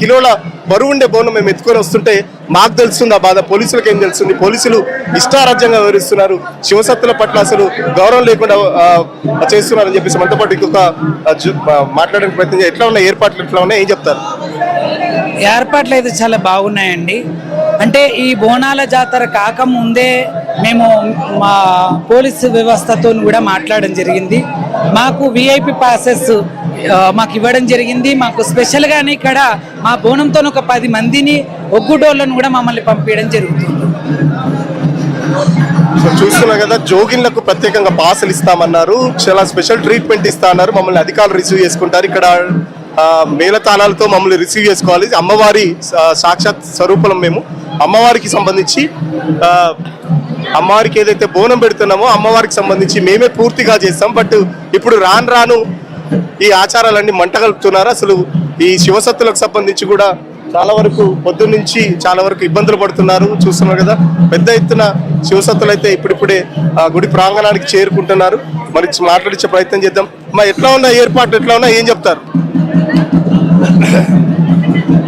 కిలోల బరువు ఉండే బోనం మేము ఎత్తుకొని వస్తుంటే మాకు తెలుస్తుంది ఆ బాధ, పోలీసులకు ఏం తెలుస్తుంది? పోలీసులు ఇష్టారాజ్యంగా వివరిస్తున్నారు, శివసత్తుల పట్ల అసలు గౌరవం లేకుండా చేస్తున్నారని చెప్పేసి మనతో పాటు ఇంకొక మాట్లాడడానికి ప్రయత్నం. ఎట్లా ఉన్నాయి ఏర్పాట్లు, ఎట్లా ఉన్నాయి, ఏం చెప్తారు? ఏర్పాట్లు అయితే చాలా బాగున్నాయండి. అంటే ఈ బోనాల జాతర కాకముందే మేము మా పోలీసు వ్యవస్థతో కూడా మాట్లాడడం జరిగింది. మాకు విఐపి పాసెస్ మాకు ఇవ్వడం జరిగింది. మాకు స్పెషల్గానే ఇక్కడ మా బోనంతో ఒక 10 మందిని ఒగ్గుడోళ్ళను కూడా మమ్మల్ని పంపించడం జరుగుతుంది. చూస్తున్నా కదా, జోగిన్లకు ప్రత్యేకంగా పాసులు ఇస్తామన్నారు, చాలా స్పెషల్ ట్రీట్మెంట్ ఇస్తా అన్నారు. మమ్మల్ని అధికారులు రిసీవ్ చేసుకుంటారు. ఇక్కడ మేళతాళాలతో మమ్మల్ని రిసీవ్ చేసుకోవాలి. అమ్మవారి సాక్షాత్ స్వరూపం మేము. అమ్మవారికి సంబంధించి అమ్మవారికి ఏదైతే బోనం పెడుతున్నామో అమ్మవారికి సంబంధించి మేమే పూర్తిగా చేస్తాం. బట్ ఇప్పుడు రాను ఈ ఆచారాలన్నీ మంట కలుపుతున్నారు. అసలు ఈ శివసత్తులకు సంబంధించి కూడా చాలా వరకు పొద్దున్న నుంచి చాలా వరకు ఇబ్బందులు పడుతున్నారు. చూస్తున్నారు కదా, పెద్ద ఎత్తున శివసత్తులు అయితే ఇప్పుడిప్పుడే గుడి ప్రాంగణానికి చేరుకుంటున్నారు. మరి మాట్లాడించే ప్రయత్నం చేద్దాం. మరి ఎట్లా ఉన్న ఏర్పాట్లు, ఎట్లా ఉన్నా, ఏం చెప్తారు?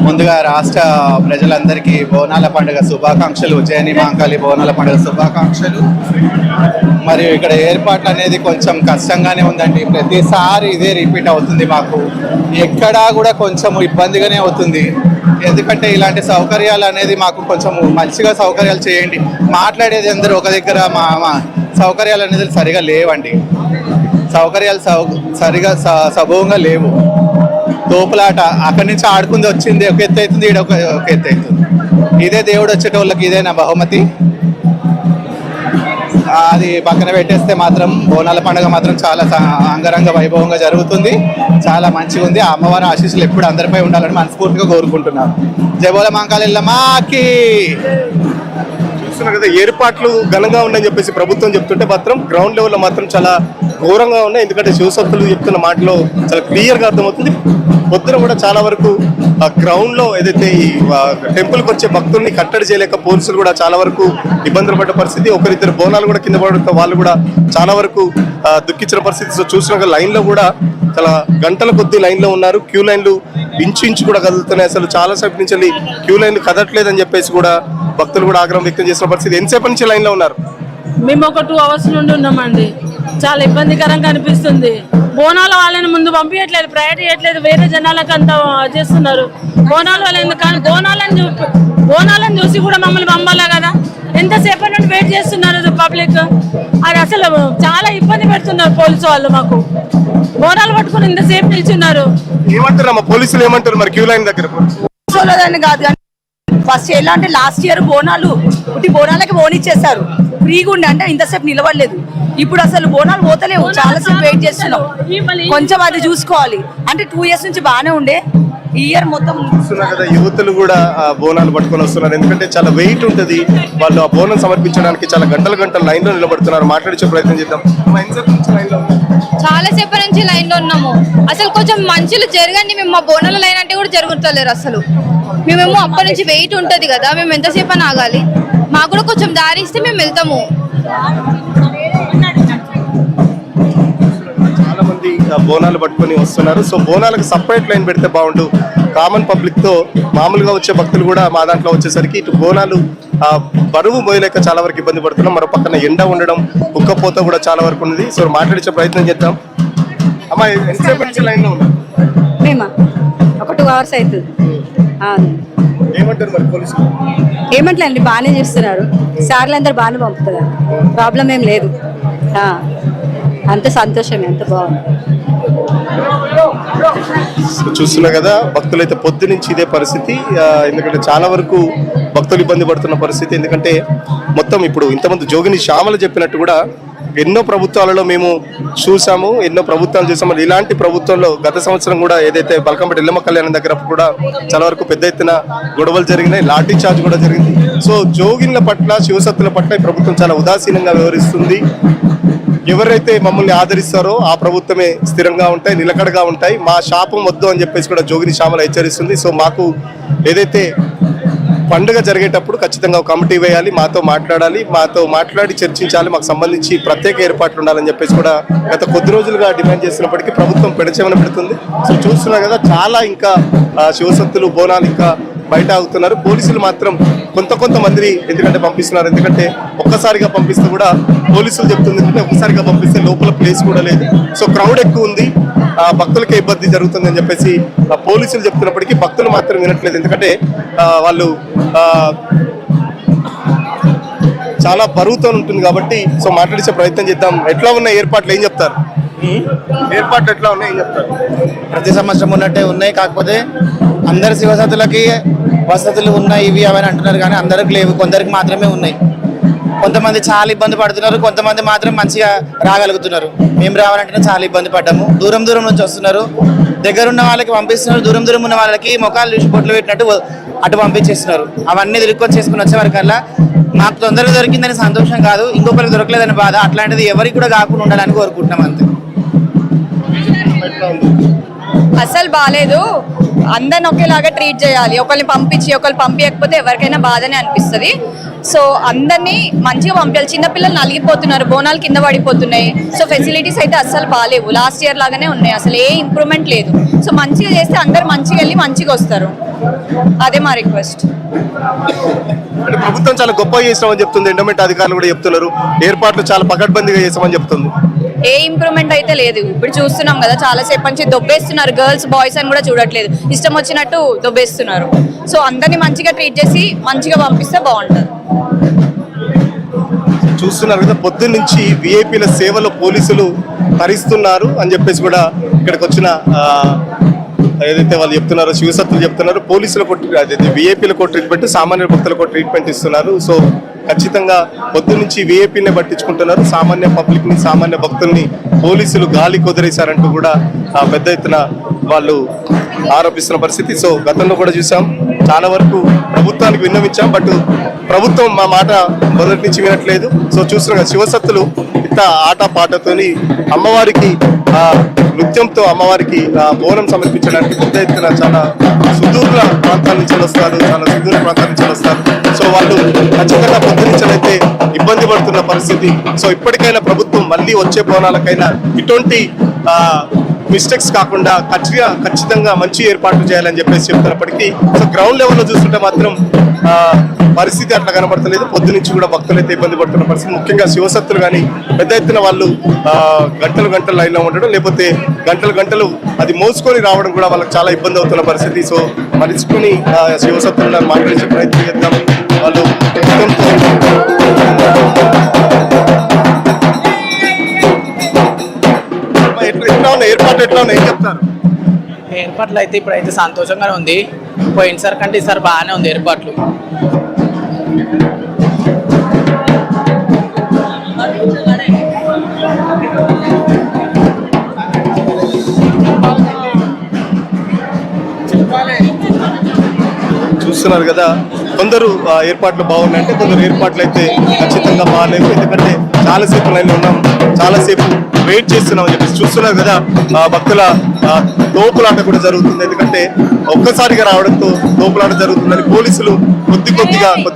ముందుగా రాష్ట్ర ప్రజలందరికీ బోనాల పండుగ శుభాకాంక్షలు. ఉజ్జయిని మహంకాళి బోనాల పండుగ శుభాకాంక్షలు. మరియు ఇక్కడ ఏర్పాట్లు అనేది కొంచెం కష్టంగానే ఉందండి. ప్రతిసారి ఇదే రిపీట్ అవుతుంది. మాకు ఎక్కడా కూడా కొంచెం ఇబ్బందిగానే అవుతుంది. ఎందుకంటే ఇలాంటి సౌకర్యాలు అనేది మాకు కొంచెం మంచిగా సౌకర్యాలు చేయండి. మాట్లాడేది అందరూ ఒక దగ్గర, మా సౌకర్యాలు అనేది సరిగా లేవండి. సౌకర్యాలు సరిగా సబూగా లేవు. తోపులాట అక్కడి నుంచి ఆడుకుంది వచ్చింది ఒక ఎత్తు అవుతుంది, ఈడ ఒక ఎత్తు అవుతుంది. ఇదే దేవుడు వచ్చేటోళ్ళకి ఇదే నా బహుమతి. అది పక్కన పెట్టేస్తే మాత్రం బోనాల పండుగ మాత్రం చాలా అంగరంగ వైభవంగా జరుగుతుంది. చాలా మంచిగా ఉంది. ఆ అమ్మవారి ఆశీస్సులు ఎప్పుడు అందరిపై ఉండాలని మనస్ఫూర్తిగా కోరుకుంటున్నాను. జై బోల మహంకాళి ఎల్లమ్మకి. చూస్తున్నారు కదా, ఏర్పాట్లు ఘనంగా ఉన్నాయని చెప్పేసి ప్రభుత్వం చెప్తుంటే మాత్రం గ్రౌండ్ లెవెల్లో మాత్రం చాలా ఘోరంగా ఉన్నాయి. ఎందుకంటే శివసత్తులు చెప్తున్న మాటలో చాలా క్లియర్గా అర్థమవుతుంది. పొద్దున కూడా చాలా వరకు ఆ గ్రౌండ్ లో ఏదైతే ఈ టెంపుల్కి వచ్చే భక్తుల్ని కట్టడి చేయలేక పోలీసులు కూడా చాలా వరకు ఇబ్బందులు పడ్డ పరిస్థితి. ఒకరిద్దరు బోనాలు కూడా కింద పడడంతో వాళ్ళు కూడా చాలా వరకు దుఃఖించిన పరిస్థితి. సో చూసిన లైన్ లో కూడా చాలా గంటల కొద్ది లైన్ లో ఉన్నారు. క్యూ లైన్లు ఇంచు కూడా కదులుతున్నాయి. అసలు చాలా సేపు నుంచి క్యూ లైన్లు కదట్లేదని చెప్పేసి కూడా భక్తులు కూడా ఆగ్రహం వ్యక్తం చేసిన పరిస్థితి. ఎంతసేపు నుంచి లైన్ లో ఉన్నారు? మేము ఒక 2 hours నుండి ఉన్నామండి. చాలా ఇబ్బందికరంగా అనిపిస్తుంది. బోనాల వాళ్ళని ముందు పంపించట్లేదు, ప్రయారిటీ చేయట్లేదు, వేరే జనాలకు అంతా చేస్తున్నారు. బోనాల వాళ్ళని కానీ బోనాలను చూసి కూడా మమ్మల్ని పంపాలా కదా? ఎంతసేపటి నుండి వెయిట్ చేస్తున్నారు పబ్లిక్. అది అసలు చాలా ఇబ్బంది పెడుతున్నారు పోలీసు వాళ్ళు. మాకు బోనాలు పట్టుకుని ఇంతసేపు నిల్చున్నారు. ఏమంటారు పోలీసులు? ఏమంటారు మరి క్యూ లైన్ దగ్గర? కాదు, ఫస్ట్ ఎలా అంటే లాస్ట్ ఇయర్ బోనాలకి బోనిచ్చేసారు ఫ్రీగా ఉండి, అంటే ఇంతసేపు నిలబడలేదు. ఇప్పుడు అసలు బోనాలు పోతలేవు, చాలాసేపు వెయిట్ చేస్తున్నాం. కొంచెం అది చూసుకోవాలి. అంటే 2 years నుంచి బాగానే ఉండే, ఈ ఇయర్ మొత్తం కదా. యువతులు కూడా బోనాలు పట్టుకొని వస్తున్నారు. ఎందుకంటే చాలా వెయిట్ ఉంటుంది. వాళ్ళు ఆ బోనం సమర్పించడానికి చాలా గంటల లైన్ లో నిలబడుతున్నారు. మాట్లాడించే ప్రయత్నం చేద్దాం. చాలా సేపు నుంచి లైన్ లో ఉన్నాము. అసలు కొంచెం మంచులు జరగండి. మేము మా బోనాల లైన్ అంటే కూడా జరుగుతలేరు అసలు. మేమేమో అప్పటి నుంచి వెయిట్ ఉంటది కదా, మేము ఎంతసేపు అని ఆగాలి? మాకు కూడా కొంచెం దారి ఇస్తే మేము వెళ్తాము. చాలా మంది బోనాలు పట్టుకొని వస్తున్నారు. సో బోనాలకు సపరేట్ లైన్ పెడితే బాగుండు. కామన్ పబ్లిక్ తో మామూలుగా వచ్చే భక్తులు కూడా మా దాంట్లో వచ్చేసరికి ఇటు బోనాలు బరువు మోయలేక చాలా వరకు ఇబ్బంది పడుతున్నాం. మరో పక్కన ఎండ ఉండడం, ఉక్కపోత కూడా చాలా వరకు ఉంది. సో మాట్లాడించే ప్రయత్నం చేద్దాం. అమ్మా, ఎంతసేపు నుంచి లైన్ లో ఉన్నారు? మేమా ఒక 2 hours అవుతుంది. ఏమంటారు మరి పోలీసులు? ఏమంటలేండి, బాగానే చేస్తున్నారు. సార్లు అందరు బాగానే పంపుతున్నారు. ప్రాబ్లం ఏం లేదు. అంత సంతోషమే, అంత బాగుంది. చూస్తున్నా కదా, భక్తులైతే పొద్దు నుంచి ఇదే పరిస్థితి. ఎందుకంటే చాలా వరకు భక్తులు ఇబ్బంది పడుతున్న పరిస్థితి. ఎందుకంటే మొత్తం ఇప్పుడు ఇంతమంది జోగిని శ్యామలు చెప్పినట్టు కూడా ఎన్నో ప్రభుత్వాలలో మేము చూసాము, ఎన్నో ప్రభుత్వాలు చూసాము. ఇలాంటి ప్రభుత్వంలో గత సంవత్సరం కూడా ఏదైతే బల్కంపేట ఎల్లమ్మ కళ్యాణం దగ్గర కూడా చాలా వరకు పెద్ద ఎత్తున గొడవలు జరిగినాయి, లాఠీ చార్జ్ కూడా జరిగింది. సో జోగిన్ల పట్ల, శివసత్తుల పట్ల ఈ ప్రభుత్వం చాలా ఉదాసీనంగా వ్యవహరిస్తుంది. ఎవరైతే మమ్మల్ని ఆదరిస్తారో ఆ ప్రభుత్వమే స్థిరంగా ఉంటాయి, నిలకడగా ఉంటాయి. మా శాపం వద్దు అని చెప్పేసి కూడా జోగిని శ్యామల హెచ్చరిస్తుంది. సో మాకు ఏదైతే పండుగ జరిగేటప్పుడు ఖచ్చితంగా ఒక కమిటీ వేయాలి, మాతో మాట్లాడి చర్చించాలి, మాకు సంబంధించి ప్రత్యేక ఏర్పాట్లు ఉండాలని చెప్పేసి కూడా గత కొద్ది రోజులుగా డిమాండ్ చేస్తున్నప్పటికీ ప్రభుత్వం పెడచెవిన పెడుతుంది. సో చూస్తున్నారు కదా, చాలా ఇంకా శివసత్తులు బోనాలు ఇంకా బయట ఆగుతున్నారు. పోలీసులు మాత్రం కొంతమంది ఎందుకంటే పంపిస్తున్నారు, ఎందుకంటే ఒక్కసారిగా పంపిస్తే కూడా పోలీసులు చెప్తుంది ఏంటంటే ఒక్కసారిగా పంపిస్తే లోపల ప్లేస్ కూడా లేదు, సో క్రౌడ్ ఎక్కువ ఉంది, భక్తులకే ఇబ్బంది జరుగుతుంది అని చెప్పేసి పోలీసులు చెప్తున్నప్పటికీ భక్తులు మాత్రం వినట్లేదు. ఎందుకంటే వాళ్ళు చాలా బరువుతో ఉంటుంది కాబట్టి. సో మాట్లాడించే ప్రయత్నం చేద్దాం. ఎట్లా ఉన్నాయి ఏర్పాట్లు, ఏం చెప్తారు? ఏర్పాట్లు ఎట్లా ఉన్నాయి, ఏం చెప్తారు? ప్రతి సంవత్సరం ఉన్నట్టే ఉన్నాయి, కాకపోతే అందరి శివసత్తులకి వసతులు ఉన్నాయి ఇవి అవన్నీ అంటున్నారు, కానీ అందరికి లేవు, కొందరికి మాత్రమే ఉన్నాయి. కొంతమంది చాలా ఇబ్బంది పడుతున్నారు, కొంతమంది మాత్రం మంచిగా రాగలుగుతున్నారు. మేము రావాలంటే చాలా ఇబ్బంది పడ్డాము. దూరం నుంచి వస్తున్నారు, దగ్గరున్న వాళ్ళకి పంపిస్తున్నారు, దూరం ఉన్న వాళ్ళకి ముఖాలు చూసి బొట్లు పెట్టినట్టు అటు పంపించేస్తున్నారు. అవన్నీ తిరుక్కొని చేసుకుని వచ్చే వరకల్లా మాకు తొందరగా దొరికిందని సంతోషం కాదు, ఇంకొకరికి దొరకలేదని బాధ. అట్లాంటిది ఎవరికి కూడా కాకుండా ఉండాలని కోరుకుంటున్నాం అంతే. అసలు బాగాలేదు. అందరిని ఒకేలాగా ట్రీట్ చేయాలి. ఒకరిని పంపించి ఒకరు పంపించకపోతే ఎవరికైనా బాధనే అనిపిస్తుంది. సో అందరినీ మంచిగా పంపించాలి. చిన్నపిల్లలు నలిగిపోతున్నారు, బోనాలు కింద పడిపోతున్నాయి. సో ఫెసిలిటీస్ అయితే అస్సలు బాగాలేవు, లాస్ట్ ఇయర్ లాగానే ఉన్నాయి, అసలు ఏ ఇంప్రూవ్మెంట్ లేదు. సో మంచిగా చేస్తే అందరు మంచిగా వెళ్ళి మంచిగా వస్తారు, అదే మా రిక్వెస్ట్. అంటే ప్రభుత్వం చాలా గొప్పగా చేసామని చెప్తుంది, ఎండోమెంట్ అధికారులు కూడా చెప్తున్నారు, ఏర్పాట్లు చాలా పకడ్బందీగా చేసామని చెప్తుంది. ఏ ఇంప్రూవ్మెంట్ అయితే లేదు. ఇప్పుడు చూస్తున్నాం కదా, చాలాసేపు నుంచి దొబ్బేస్తున్నారు, గర్ల్స్ బాయ్స్ అని కూడా చూడట్లేదు, ఇష్టం వచ్చినట్టు దొబ్బేస్తున్నారు. సో అందరినీ మంచిగా ట్రీట్ చేసి మంచిగా పంపిస్తే బాగుంటుంది. చూస్తున్నారు కదా, పొద్దున్న నుంచి విఐపీల సేవలో పోలీసులు తరిస్తున్నారు అని చెప్పేసి కూడా ఇక్కడికి వచ్చిన ఏదైతే వాళ్ళు చెప్తున్నారో, శివసత్తులు చెప్తున్నారు, పోలీసులకు అదైతే విఐపీలకు ట్రీట్మెంట్, సామాన్య భక్తులకు ట్రీట్మెంట్ ఇస్తున్నారు. సో ఖచ్చితంగా పొద్దు నుంచి విఐపీనే పట్టించుకుంటున్నారు, సామాన్య పబ్లిక్ ని, సామాన్య భక్తుల్ని పోలీసులు గాలి కుదిరేశారంటూ కూడా పెద్ద ఎత్తున వాళ్ళు ఆరోపిస్తున్న పరిస్థితి. సో గతంలో కూడా చూసాం, చాలా వరకు ప్రభుత్వానికి విన్నవించాం, బట్ ప్రభుత్వం మా మాట మొదటి నుంచి వినట్లేదు. సో చూస్తున్న శివసత్తులు ఇంత ఆట పాటతోని అమ్మవారికి నృత్యంతో అమ్మవారికి బోనం సమర్పించడానికి పెద్ద ఎత్తున చాలా సుదూర ప్రాంతాల నుంచి వస్తారు, సో వాళ్ళు ఖచ్చితంగా పొద్దు నుంచి అయితే ఇబ్బంది పడుతున్న పరిస్థితి. సో ఇప్పటికైనా ప్రభుత్వం మళ్ళీ వచ్చే బోనాలకైనా ఇటువంటి మిస్టేక్స్ కాకుండా ఖచ్చితంగా మంచి ఏర్పాట్లు చేయాలని చెప్పేసి చెప్తున్నప్పటికీ సో గ్రౌండ్ లెవెల్లో చూస్తుంటే మాత్రం పరిస్థితి అట్లా కనబడతలేదు. పొద్దు నుంచి కూడా భక్తులు అయితే ఇబ్బంది పడుతున్న పరిస్థితి. ముఖ్యంగా శివసత్తులు కానీ పెద్ద ఎత్తున వాళ్ళు గంటలు లైన్లో ఉండడం, లేకపోతే గంటలు అది మోసుకొని రావడం కూడా వాళ్ళకి చాలా ఇబ్బంది అవుతున్న పరిస్థితి. సో మలుచుకొని శివసత్తులను మాట్లాడే ప్రయత్నం చేద్దాం. వాళ్ళు ఏర్పాట్లు ఎట్లా ఉన్నాయి, ఏం చెప్తారు? ఏర్పాట్లు అయితే ఇప్పుడైతే సంతోషంగానే ఉంది. పోయినసారి కంటే ఈసారి బాగానే ఉంది ఏర్పాట్లు. చూస్తున్నారు కదా, కొందరు ఏర్పాట్లు బాగున్నాయంటే కొందరు ఏర్పాట్లు అయితే ఖచ్చితంగా బాగాలేవు. ఎందుకంటే చాలాసేపు లైన్లో ఉన్నాం, చాలాసేపు వెయిట్ చేస్తున్నాం అని చెప్పేసి చూస్తున్నారు కదా, భక్తుల తోపులాట కూడా జరుగుతుంది. ఎందుకంటే ఒక్కసారిగా రావడంతో తోపులాట జరుగుతుందని పోలీసులు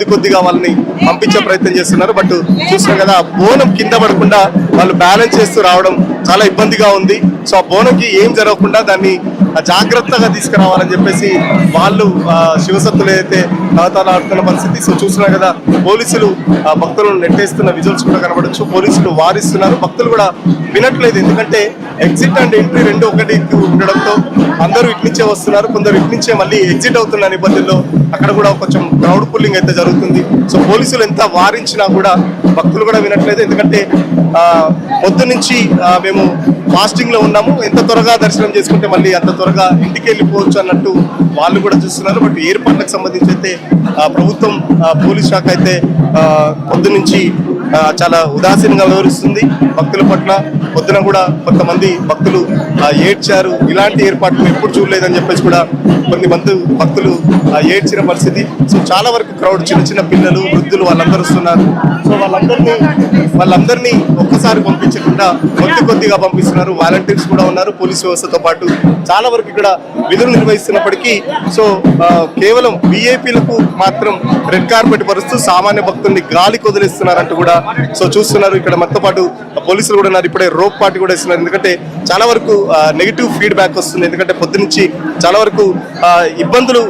కొద్దిగా వాళ్ళని పంపించే ప్రయత్నం చేస్తున్నారు. బట్ చూస్తున్నారు కదా, బోనం కింద పడకుండా వాళ్ళు బ్యాలెన్స్ చేస్తూ రావడం చాలా ఇబ్బందిగా ఉంది. సో ఆ బోనంకి ఏం జరగకుండా దాన్ని జాగ్రత్తగా తీసుకురావాలని చెప్పేసి వాళ్ళు శివసత్తులు అయితే ఆడుతున్న పరిస్థితి. సో చూస్తున్నారు కదా, పోలీసులు భక్తులను నెట్టేస్తున్న విజువల్స్ కూడా కనబడచ్చు. పోలీసులు వారిస్తున్నారు, భక్తులు కూడా వినట్లేదు. ఎందుకంటే ఎగ్జిట్ అండ్ ఎంట్రీ రెండు ఒకటి ఉండడంతో అందరూ ఇటు నుంచే వస్తున్నారు, కొందరు ఇటు నుంచే మళ్ళీ ఎగ్జిట్ అవుతున్న నేపథ్యంలో అక్కడ కూడా కొంచెం క్రౌడ్ పుల్లింగ్ అయితే జరుగుతుంది. సో పోలీసులు ఎంత వారించినా కూడా భక్తులు కూడా వినట్లేదు. ఎందుకంటే పొద్దు నుంచి మేము ఫాస్టింగ్ లో ఉన్నాము, ఎంత త్వరగా దర్శనం చేసుకుంటే మళ్ళీ అంత త్వరగా ఇంటికి వెళ్ళిపోవచ్చు అన్నట్టు వాళ్ళు కూడా చూస్తున్నారు. బట్ ఏర్పాట్లకు సంబంధించి అయితే ప్రభుత్వం పోలీస్ శాఖ అయితే పొద్దు నుంచి చాలా ఉదాసీనంగా వ్యవహరిస్తుంది భక్తుల పట్ల. పొద్దున కూడా కొంతమంది భక్తులు ఏడ్చారు. ఇలాంటి ఏర్పాట్లు ఎప్పుడు చూడలేదని చెప్పేసి కూడా కొన్ని భక్తులు ఏడ్చిన పరిస్థితి. సో చాలా వరకు క్రౌడ్, చిన్న చిన్న పిల్లలు, వృద్ధులు వాళ్ళందరూ వస్తున్నారు. సో వాళ్ళందరినీ ఒక్కసారి పంపించకుండా కొద్దిగా పంపిస్తున్నారు. వాలంటీర్స్ కూడా ఉన్నారు పోలీస్ వ్యవస్థతో పాటు. చాలా వరకు ఇక్కడ విధులు నిర్వహిస్తున్నప్పటికీ సో కేవలం విఐపీలకు మాత్రం రెడ్ కార్పెట్ పరుస్తూ సామాన్య భక్తుల్ని గాలి కొదిలిస్తున్నారంటూ కూడా సో చూస్తున్నారు. ఇక్కడ మనతో పాటు పోలీసులు కూడా ఉన్నారు. ఇప్పుడే రోప్ పార్టీ కూడా ఇస్తున్నారు. ఎందుకంటే చాలా వరకు నెగిటివ్ ఫీడ్బ్యాక్ వస్తుంది. ఎందుకంటే పొద్దునుంచి చాలా వరకు ఇబ్బందులు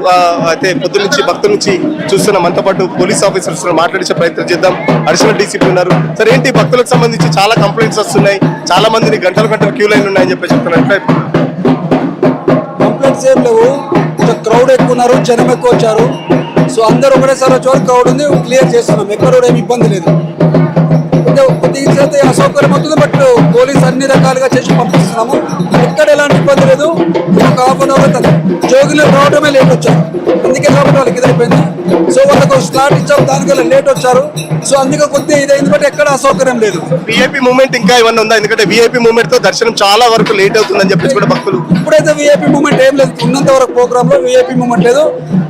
అయితే పొద్దునుంచి భక్తుల నుంచి చూస్తున్నాం. మనతో పాటు పోలీస్ ఆఫీసర్స్ మాట్లాడించే ప్రయత్నం చేద్దాం. అడిషనల్ డీసీపీ ఉన్నారు. సరే, ఏంటి భక్తులకు సంబంధించి చాలా కంప్లైంట్స్ వస్తున్నాయి, చాలా మందిని గంటలు క్యూ లైన్ ఉన్నాయని చెప్పి చెప్తున్నారు. కంప్లైంట్స్ ఏం లేవు, క్రౌడ్ ఎక్కువ ఉన్నారు, జనం ఎక్కువ వచ్చారు. సో అందరూ ఒకటేసారి వచ్చే క్రౌడ్ ఉంది, క్లియర్ చేస్తున్నాం. ఎక్కడ కూడా ఏమి ఇబ్బంది లేదు. కొద్దిగా అసౌకర్యం అవుతుంది, బట్ పోలీస్ అన్ని రకాలుగా చేసి పంపిస్తున్నాము. ఎక్కడ ఎలాంటి ఇబ్బంది లేదు. ఒక హాఫ్ అన్ అవర్ జోగిలో రావడమే లేట్ వచ్చారు, అందుకే కాబట్టి వాళ్ళకి ఎదురైపోయింది. సో వాళ్ళకు స్లాట్ ఇచ్చాము, దానికల్లా లేట్ వచ్చారు. సో అందుకే కొద్దిగా ఇదైంది, బట్ ఎక్కడ అసౌకర్యం లేదు. విఐపీ మూవ్మెంట్ ఇంకా ఇవన్నీ ఉందా? ఎందుకంటే విఐపీ మూవ్మెంట్ తో దర్శనం చాలా వరకు లేట్ అవుతుందని చెప్పేసి కూడా భక్తులు. ఇప్పుడైతే విఐపీ మూవ్మెంట్ ఏం లేదు, ఉన్నంత వరకు ప్రోగ్రామ్ లో విఐపీ మూవ్మెంట్ లేదు.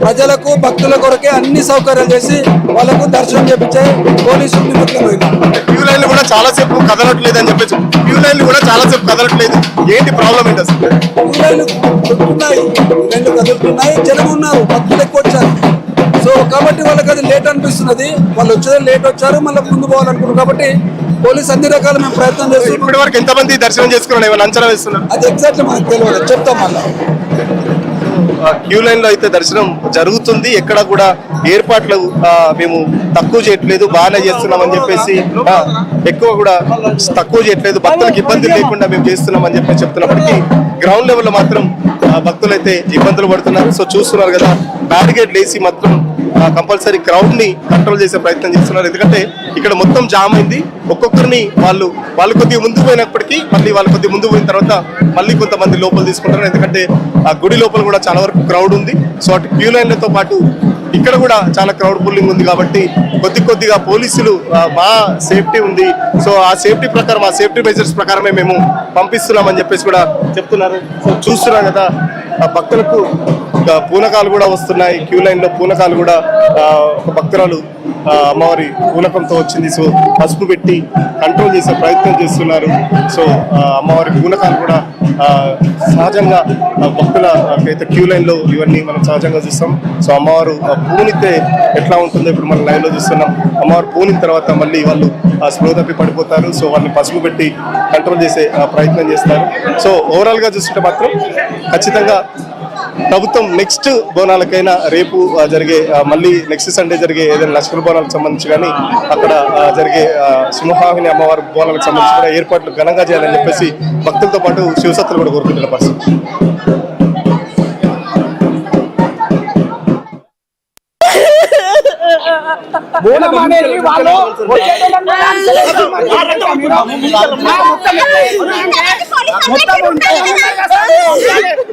ప్రజలకు భక్తుల కొరకే అన్ని సౌకర్యాలు చేసి వాళ్ళకు దర్శనం చేపించే పోలీసులు నిమిత్తమైంది. క్యూ లైన్లు కూడా చాలా సేపు కదలట్లేదు అని చెప్పేసి, క్యూ లైన్లు కూడా చాలా సేపు కదలట్లేదు. ఏంటి ప్రాబ్లం ఏంటి అసలు? క్యూ లైన్లు రెండు కదులుతున్నాయి, జనం ఉన్నారు, భక్తులు ఎక్కువ వచ్చారు. సో కాబట్టి వాళ్ళకి అది లేట్ అనిపిస్తున్నది. వాళ్ళు వచ్చేది లేట్ వచ్చారు, మళ్ళీ ముందు పోవాలనుకున్నారు. కాబట్టి పోలీస్ అన్ని రకాల మేము ప్రయత్నం చేస్తున్నాం. ఇప్పటి వరకు ఎంతమంది దర్శనం చేసుకున్నారు, ఏమైనా అంచనా వేస్తున్నారు? అది ఎగ్జాక్ట్లీ మనకు తెలియదు, చెప్తాం మళ్ళీ. క్యూ లైన్ లో అయితే దర్శనం జరుగుతుంది. ఎక్కడ కూడా ఏర్పాట్లు మేము తక్కువ చేయట్లేదు, బాగానే చేస్తున్నాం అని చెప్పేసి, ఎక్కువ కూడా తక్కువ చేయట్లేదు, భక్తులకు ఇబ్బంది లేకుండా మేము చేస్తున్నాం అని చెప్పేసి చెప్తున్నప్పటికీ గ్రౌండ్ లెవెల్ లో మాత్రం భక్తులు అయితే ఇబ్బందులు పడుతున్నారు. సో చూస్తున్నారు కదా, బ్యారికేడ్ వేసి మాత్రం కంపల్సరీ క్రౌడ్ ని కంట్రోల్ చేసే ప్రయత్నం చేస్తున్నారు. ఎందుకంటే ఇక్కడ మొత్తం జామ్ అయింది. ఒక్కొక్కరిని వాళ్ళు కొద్దిగా ముందుకు పోయినప్పటికీ మళ్ళీ వాళ్ళు కొద్దిగా ముందుకు పోయిన తర్వాత మళ్ళీ కొంతమంది లోపల తీసుకుంటారు. ఎందుకంటే ఆ గుడి లోపల కూడా చాలా వరకు క్రౌడ్ ఉంది. సో అటు క్యూ లైన్లతో పాటు ఇక్కడ కూడా చాలా క్రౌడ్ పుల్లింగ్ ఉంది. కాబట్టి కొద్దిగా పోలీసులు మా సేఫ్టీ ఉంది. సో ఆ సేఫ్టీ ప్రకారం, ఆ సేఫ్టీ మెజర్స్ ప్రకారమే మేము పంపిస్తున్నామని చెప్పేసి కూడా చెప్తున్నారు. సో చూస్తున్నాం కదా, భక్తులకు పూనకాలు కూడా వస్తున్నాయి. క్యూ లైన్ లో పూనకాలు కూడా ఒక భక్తురాలు అమ్మవారి పూనకంతో వచ్చింది. సో పసుపు పెట్టి కంట్రోల్ చేసే ప్రయత్నం చేస్తున్నారు. సో అమ్మవారి పూనకాలు కూడా సహజంగా భక్తుల అయితే క్యూ లైన్ లో ఇవన్నీ మనం సహజంగా చూస్తాం. సో అమ్మవారు పూనితే ఎట్లా ఉంటుందో ఇప్పుడు మనం లైవ్ లో చూస్తున్నాం. అమ్మవారు పూనిన తర్వాత మళ్ళీ వాళ్ళు స్లో తప్పి పడిపోతారు. సో వాళ్ళని పసుపు పెట్టి కంట్రోల్ చేసే ప్రయత్నం చేస్తారు. సో ఓవరాల్ గా చూస్తుంటే మాత్రం ఖచ్చితంగా ప్రభుత్వం నెక్స్ట్ బోనాలకైనా రేపు జరిగే మళ్ళీ నెక్స్ట్ సండే జరిగే ఏదైనా లష్కర్ బోనాలకు సంబంధించి కానీ అక్కడ జరిగే సింహాహిని అమ్మవారి బోనాలకు సంబంధించి కూడా ఏర్పాట్లు ఘనంగా చేయాలని చెప్పేసి భక్తులతో పాటు శివసత్తులు కూడా కోరుకుంటున్న పరిస్థితి.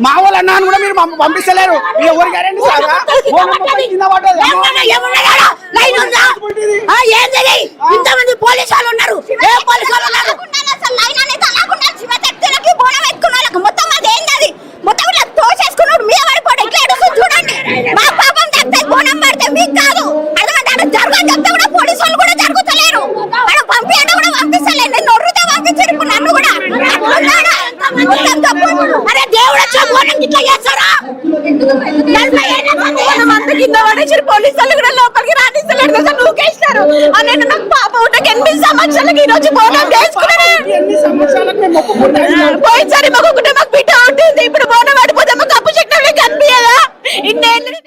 మా వాళ్ళు అన్నాను కూడా మీరు పంపిస్తలేరు. ఎవరు గ్యారెంటీ ఇంతమంది పోలీసు వాళ్ళు ఉన్నారు, మొత్తం అదేంది మొత్తం తోసేసుకున్నాడు. మీ పడిపోవడం చూడండి, మా పాపం తగ్గితే బోనం పడితే మీకు కాదు. అదే జరగని చెప్తే కూడా పోలీసు వాళ్ళు కూడా జరుగుతలేరు. అక్కడ పంపించండి కూడా పంపిస్తలేదు. నేను నొర్రితే పంపించారు, ఇప్పుడు నన్ను కూడా. అరే దేవుడు వచ్చా బోనం ఇట్లా చేస్తారా? కింద పడేసారు పోలీసు వాళ్ళు కూడా, లోపలికి రాణిస్తలేడు కదా, నూకేస్తారు. నేను నాకు పాప ఉండకి 8 సంవత్సరాలకి ఈ రోజు బోనం చేసుకున్నాను. పోయినసారి మాకు బిడ్డ ఉంటుంది, ఇప్పుడు బోనం పడిపోతే మాకు అప్పు చెట్టు కనిపించదా? ఇన్నేళ్ళు